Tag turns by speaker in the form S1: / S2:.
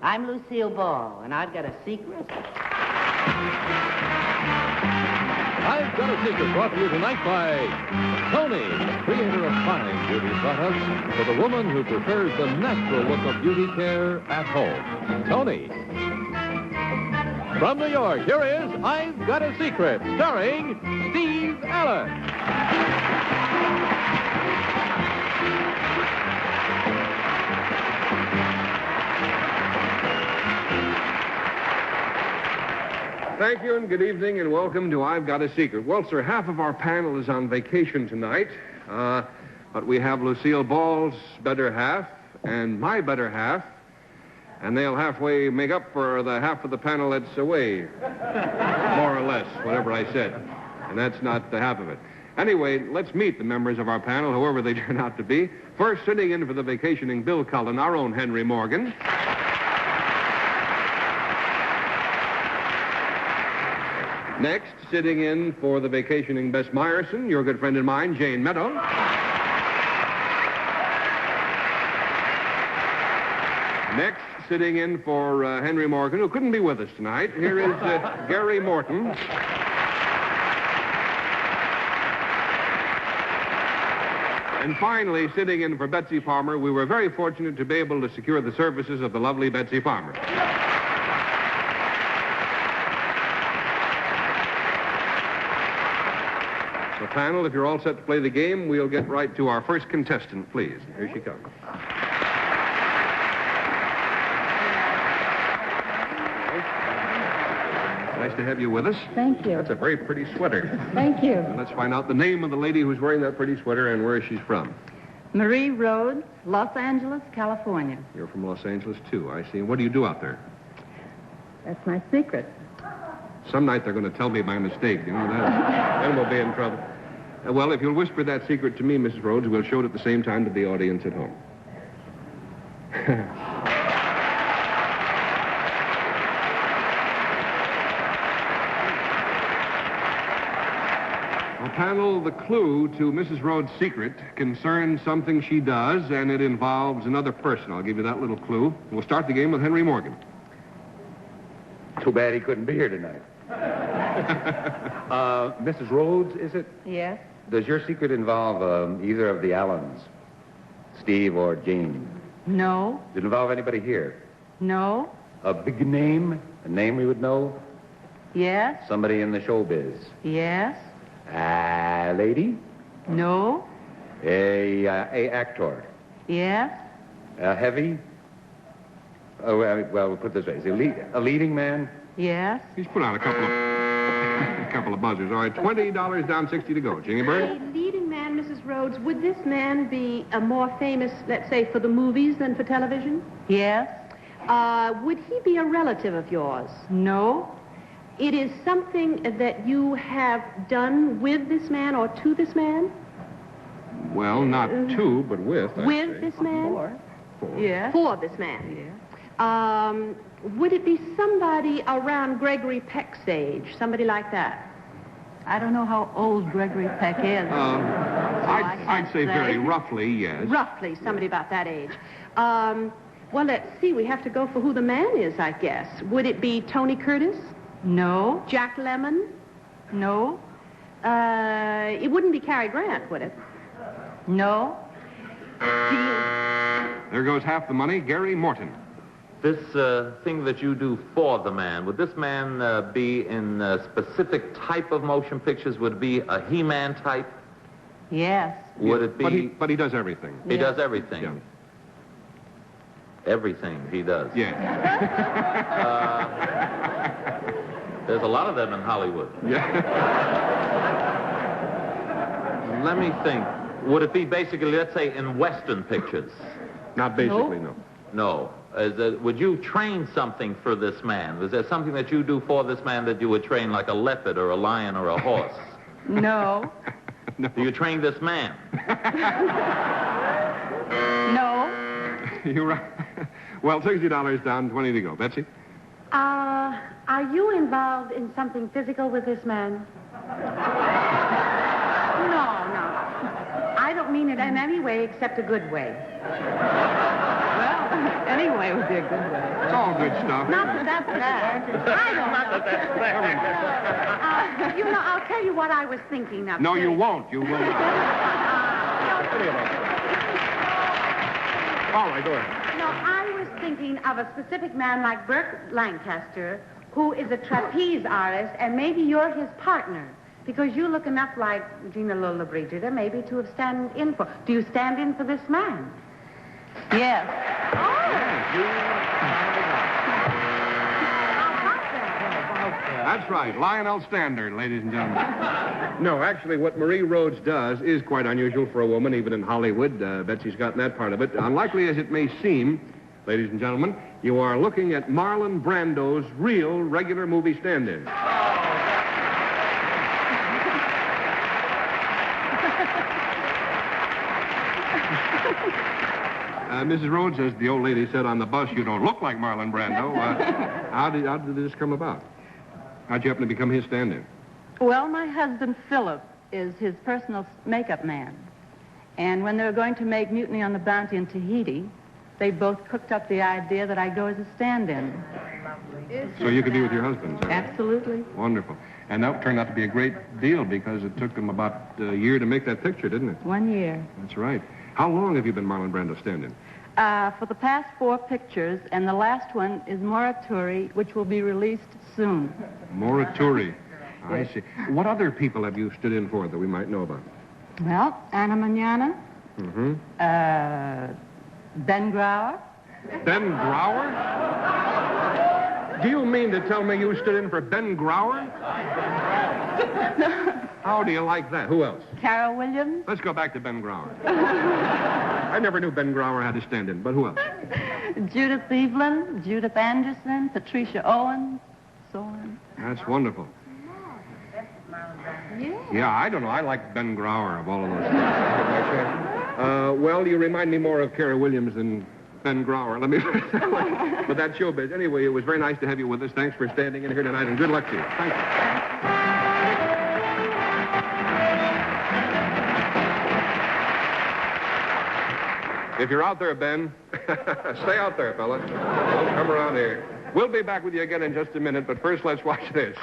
S1: I'm Lucille Ball, and I've got a secret.
S2: I've Got a Secret, brought to you tonight by Tony, creator of fine beauty products for the woman who prefers the natural look of beauty care at home. Tony. From New York, here is I've Got a Secret, starring Steve Allen.
S3: Thank you, and good evening, and welcome to I've Got a Secret. Well, sir, half of our panel is on vacation tonight, but we have Lucille Ball's better half and my better half, and they'll halfway make up for the half of the panel that's away, more or less, whatever I said, and that's not the half of it. Anyway, let's meet the members of our panel, whoever they turn out to be. First, sitting in for the vacationing Bill Cullen, our own Henry Morgan. Next, sitting in for the vacationing Bess Meyerson, your good friend of mine, Jayne Meadow. Next, sitting in for Henry Morgan, who couldn't be with us tonight, here is Gary Morton. And finally, sitting in for Betsy Palmer, we were very fortunate to be able to secure the services of the lovely Betsy Palmer. So, panel, if you're all set to play the game, we'll get right to our first contestant, please. Here she comes. Nice to have you with us.
S4: Thank you.
S3: That's a very pretty sweater.
S4: Thank you.
S3: And let's find out the name of the lady who's wearing that pretty sweater and where she's from.
S4: Marie Rhodes, Los Angeles, California.
S3: You're from Los Angeles, too, I see. What do you do out there?
S4: That's my secret.
S3: Some night they're going to tell me by mistake. You know that? Then we'll be in trouble. Well, if you'll whisper that secret to me, Mrs. Rhodes, we'll show it at the same time to the audience at home. Well, panel, the clue to Mrs. Rhodes' secret concerns something she does, and it involves another person. I'll give you that little clue. We'll start the game with Henry Morgan.
S5: Too bad he couldn't be here tonight. Mrs. Rhodes, is it?
S4: Yes.
S5: Does your secret involve either of the Allens, Steve or Jayne?
S4: No.
S5: Does it involve anybody here?
S4: No.
S5: A big name? A name we would know?
S4: Yes.
S5: Somebody in the showbiz?
S4: Yes.
S5: A lady?
S4: No.
S5: A actor?
S4: Yes.
S5: A heavy? Oh, well, we'll put it this way. Is he a leading man?
S4: Yes.
S3: He's put out a couple of buzzers. All right, $20 down, 60 to go. Ginny Bird?
S6: A leading man, Mrs. Rhodes, would this man be more famous, let's say, for the movies than for television?
S4: Yes.
S6: Would he be a relative of yours?
S4: No.
S6: It is something that you have done with this man or to this man?
S3: Well, not to, but with.
S6: With this man?
S4: Four.
S6: Yes. For this man?
S4: Yes.
S6: Would it be somebody around Gregory Peck's age? Somebody like that?
S4: I don't know how old Gregory Peck is.
S3: I'd say very roughly, yes.
S6: Roughly, somebody about that age. Well, let's see. We have to go for who the man is, I guess. Would it be Tony Curtis?
S4: No.
S6: Jack Lemmon?
S4: No.
S6: It wouldn't be Cary Grant, would it?
S4: No.
S3: There goes half the money. Gary Morton.
S7: This thing that you do for the man, would this man be in a specific type of motion pictures? Would it be a He-Man type?
S4: Yes.
S7: Would it be...
S3: But he does everything.
S7: He does everything.
S3: Yeah.
S7: Everything he does.
S3: Yeah.
S7: There's a lot of them in Hollywood.
S3: Yeah.
S7: Let me think. Would it be basically, let's say, in Western pictures?
S3: Not basically, no.
S7: No. Would you train something for this man? Was there something that you do for this man that you would train, like a leopard or a lion or a horse?
S4: No.
S3: No.
S7: Do you train this man?
S4: No.
S3: You're right. Well, $60 down, 20 to go. Betsy?
S8: Are you involved in something physical with this man? No. I don't mean it in any way except a good way.
S4: Well, Anyway, it would be a good way.
S3: It's all good stuff.
S8: Not that that's bad. I don't know. You know, I'll tell you what I was thinking of.
S3: No, you won't. You will not. All right, go ahead.
S8: No, I was thinking of a specific man like Burt Lancaster, who is a trapeze artist, and maybe you're his partner. Because you look enough like Gina Lollobrigida maybe to have stand in for. Do you stand in for this man?
S4: Yes.
S3: That's right. Lionel Standard, ladies and gentlemen. No, actually, what Marie Rhodes does is quite unusual for a woman, even in Hollywood. Betsy's gotten that part of it. Unlikely as it may seem, ladies and gentlemen, you are looking at Marlon Brando's real regular movie stand-in. Mrs. Rhodes, as the old lady said on the bus, you don't look like Marlon Brando. How did this come about? How'd you happen to become his stand-in?
S4: Well, my husband, Philip, is his personal makeup man. And when they were going to make Mutiny on the Bounty in Tahiti, they both cooked up the idea that I go as a stand-in.
S3: So you could be with your husband, sir?
S4: Absolutely.
S3: Wonderful. And that turned out to be a great deal because it took them about a year to make that picture, didn't it?
S4: 1 year.
S3: That's right. How long have you been Marlon Brando stand-in?
S4: For the past 4 pictures, and the last one is Morituri, which will be released soon.
S3: Morituri. I see. What other people have you stood in for that we might know about?
S4: Well, Anna Magnani.
S3: Mm-hmm.
S4: Ben Grauer.
S3: Ben Grauer? Do you mean to tell me you stood in for Ben Grauer? How do you like that? Who else?
S4: Cara Williams.
S3: Let's go back to Ben Grauer. I never knew Ben Grauer had a stand-in, but who else?
S4: Judith Evelyn, Judith Anderson, Patricia Owens, so on.
S3: That's wonderful. Yeah, I don't know. I like Ben Grauer of all of those things. Well, you remind me more of Cara Williams than Ben Grauer. Let me but that's showbiz. Anyway, it was very nice to have you with us. Thanks for standing in here tonight, and good luck to you. Thank you. If you're out there, Ben, stay out there, fella. Don't come around here. We'll be back with you again in just a minute, but first let's watch this.